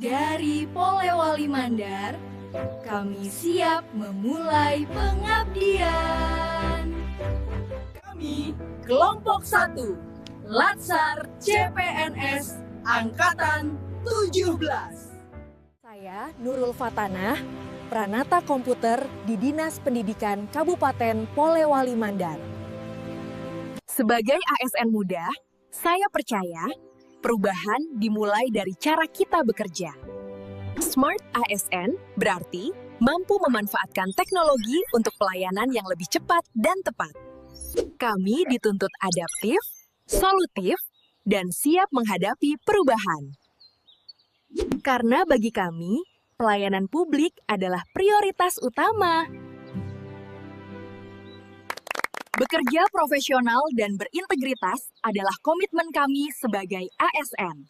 Dari Polewali Mandar, kami siap memulai pengabdian. Kami kelompok 1, Latsar CPNS Angkatan 17. Saya Nurul Fatanah, Pranata Komputer di Dinas Pendidikan Kabupaten Polewali Mandar. Sebagai ASN muda, saya percaya perubahan dimulai dari cara kita bekerja. Smart ASN berarti mampu memanfaatkan teknologi untuk pelayanan yang lebih cepat dan tepat. Kami dituntut adaptif, solutif, dan siap menghadapi perubahan. Karena bagi kami, pelayanan publik adalah prioritas utama. Bekerja profesional dan berintegritas adalah komitmen kami sebagai ASN.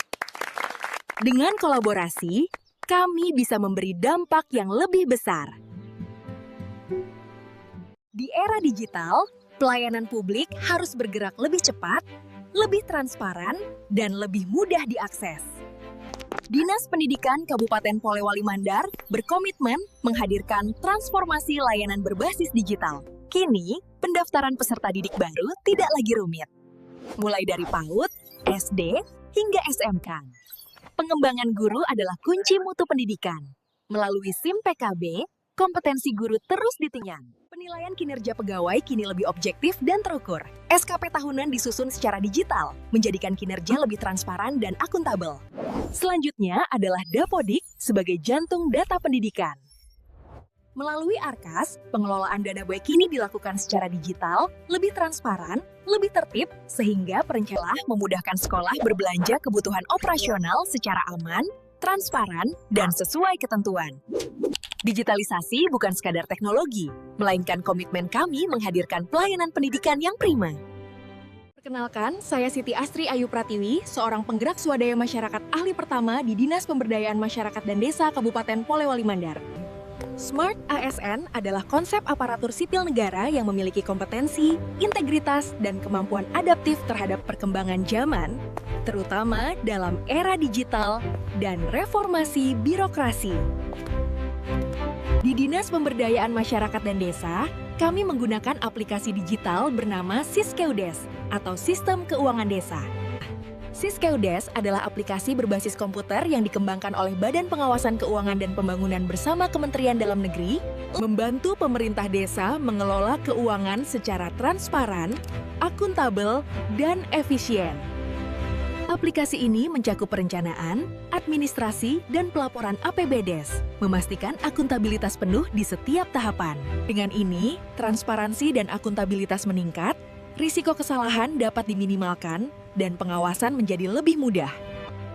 Dengan kolaborasi, kami bisa memberi dampak yang lebih besar. Di era digital, pelayanan publik harus bergerak lebih cepat, lebih transparan, dan lebih mudah diakses. Dinas Pendidikan Kabupaten Polewali Mandar berkomitmen menghadirkan transformasi layanan berbasis digital. Kini, pendaftaran peserta didik baru tidak lagi rumit. Mulai dari PAUD, SD, hingga SMK. Pengembangan guru adalah kunci mutu pendidikan. Melalui SIM PKB, kompetensi guru terus ditingkatkan. Penilaian kinerja pegawai kini lebih objektif dan terukur. SKP tahunan disusun secara digital, menjadikan kinerja lebih transparan dan akuntabel. Selanjutnya adalah Dapodik sebagai jantung data pendidikan. Melalui Arkas, pengelolaan dana baik kini dilakukan secara digital, lebih transparan, lebih tertib, sehingga perencanaan memudahkan sekolah berbelanja kebutuhan operasional secara aman, transparan, dan sesuai ketentuan. Digitalisasi bukan sekadar teknologi, melainkan komitmen kami menghadirkan pelayanan pendidikan yang prima. Perkenalkan, saya Siti Astri Ayu Pratiwi, seorang penggerak swadaya masyarakat ahli pertama di Dinas Pemberdayaan Masyarakat dan Desa Kabupaten Polewali Mandar. Smart ASN adalah konsep aparatur sipil negara yang memiliki kompetensi, integritas, dan kemampuan adaptif terhadap perkembangan zaman, terutama dalam era digital dan reformasi birokrasi. Di Dinas Pemberdayaan Masyarakat dan Desa, kami menggunakan aplikasi digital bernama Siskeudes atau Sistem Keuangan Desa. Siskeudes adalah aplikasi berbasis komputer yang dikembangkan oleh Badan Pengawasan Keuangan dan Pembangunan bersama Kementerian Dalam Negeri, membantu pemerintah desa mengelola keuangan secara transparan, akuntabel, dan efisien. Aplikasi ini mencakup perencanaan, administrasi, dan pelaporan APBDes, memastikan akuntabilitas penuh di setiap tahapan. Dengan ini, transparansi dan akuntabilitas meningkat, risiko kesalahan dapat diminimalkan, dan pengawasan menjadi lebih mudah.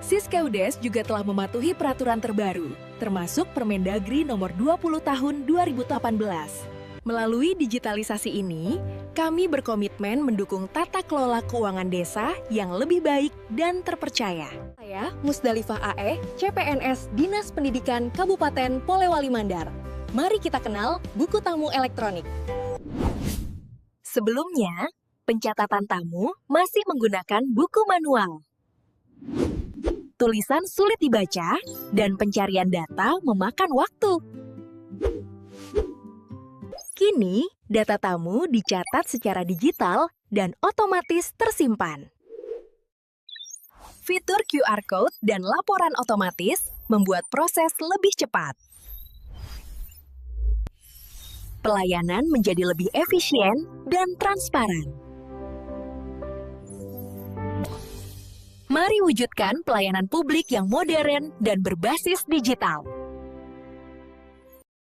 Siskeudes juga telah mematuhi peraturan terbaru, termasuk Permendagri Nomor 20 Tahun 2018. Melalui digitalisasi ini, kami berkomitmen mendukung tata kelola keuangan desa yang lebih baik dan terpercaya. Saya Musdalifah AE, CPNS Dinas Pendidikan Kabupaten Polewali Mandar. Mari kita kenal buku tamu elektronik. Sebelumnya, pencatatan tamu masih menggunakan buku manual. Tulisan sulit dibaca dan pencarian data memakan waktu. Kini, data tamu dicatat secara digital dan otomatis tersimpan. Fitur QR Code dan laporan otomatis membuat proses lebih cepat. Pelayanan menjadi lebih efisien dan transparan. Mari wujudkan pelayanan publik yang modern dan berbasis digital.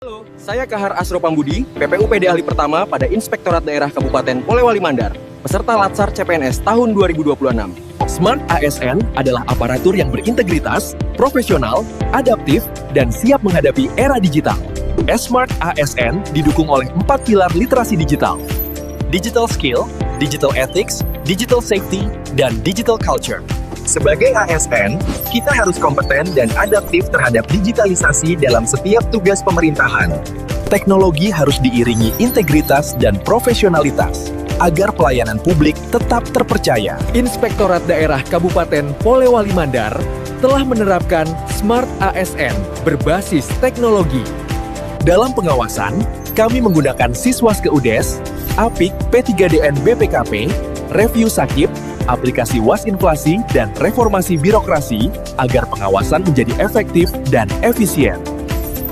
Halo, saya Kahar Asro Pambudi, PPUPD Ahli Pertama pada Inspektorat Daerah Kabupaten Polewali Mandar, peserta Latsar CPNS tahun 2026. Smart ASN adalah aparatur yang berintegritas, profesional, adaptif, dan siap menghadapi era digital. Smart ASN didukung oleh 4 pilar literasi digital: digital skill, digital ethics, digital safety, dan digital culture. Sebagai ASN, kita harus kompeten dan adaptif terhadap digitalisasi dalam setiap tugas pemerintahan. Teknologi harus diiringi integritas dan profesionalitas agar pelayanan publik tetap terpercaya. Inspektorat Daerah Kabupaten Polewali Mandar telah menerapkan Smart ASN berbasis teknologi. Dalam pengawasan, kami menggunakan Siswas ke UDES, APIK P3DN BPKP, review sakit, aplikasi Was Inflasi, dan reformasi birokrasi agar pengawasan menjadi efektif dan efisien.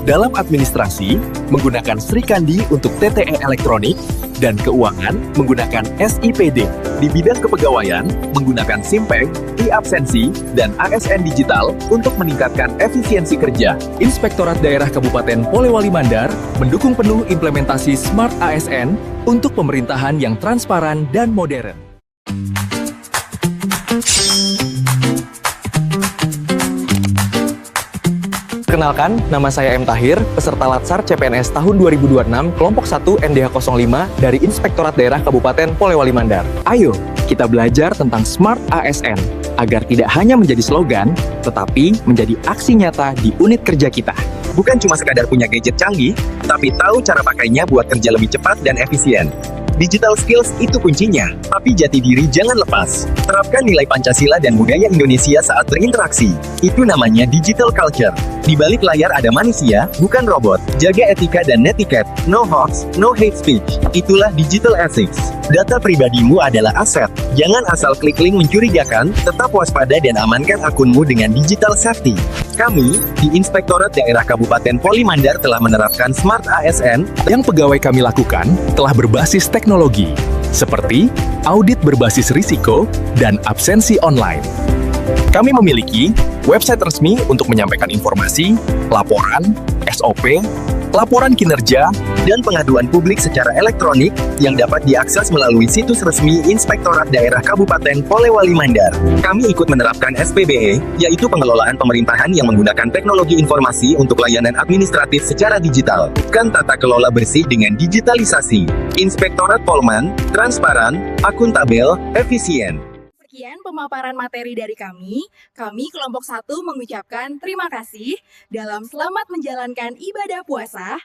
Dalam administrasi, menggunakan Sri Kandi untuk TTE elektronik, dan keuangan menggunakan SIPD. Di bidang kepegawaian, menggunakan Simpeng, e-absensi, dan ASN digital untuk meningkatkan efisiensi kerja. Inspektorat Daerah Kabupaten Polewali Mandar mendukung penuh implementasi Smart ASN untuk pemerintahan yang transparan dan modern. Perkenalkan, nama saya M. Tahir, peserta Latsar CPNS tahun 2026, kelompok 1 NDH 05 dari Inspektorat Daerah Kabupaten Polewali Mandar. Ayo, kita belajar tentang Smart ASN, agar tidak hanya menjadi slogan, tetapi menjadi aksi nyata di unit kerja kita. Bukan cuma sekadar punya gadget canggih, tapi tahu cara pakainya buat kerja lebih cepat dan efisien. Digital skills itu kuncinya, tapi jati diri jangan lepas. Terapkan nilai Pancasila dan budaya Indonesia saat berinteraksi. Itu namanya digital culture. Di balik layar ada manusia, bukan robot. Jaga etika dan netiquette, no hoax, no hate speech. Itulah digital ethics. Data pribadimu adalah aset. Jangan asal klik link mencurigakan, tetap waspada dan amankan akunmu dengan digital safety. Kami, di Inspektorat Daerah Kabupaten Poli Mandar telah menerapkan Smart ASN. Yang pegawai kami lakukan telah berbasis teknologi, seperti audit berbasis risiko dan absensi online. Kami memiliki website resmi untuk menyampaikan informasi, laporan, SOP, laporan kinerja, dan pengaduan publik secara elektronik yang dapat diakses melalui situs resmi Inspektorat Daerah Kabupaten Polewali Mandar. Kami ikut menerapkan SPBE, yaitu pengelolaan pemerintahan yang menggunakan teknologi informasi untuk layanan administratif secara digital. Kan tata kelola bersih dengan digitalisasi. Inspektorat Polman, transparan, akuntabel, efisien. Sekian pemaparan materi dari kami. Kami kelompok 1 mengucapkan terima kasih dalam selamat menjalankan ibadah puasa.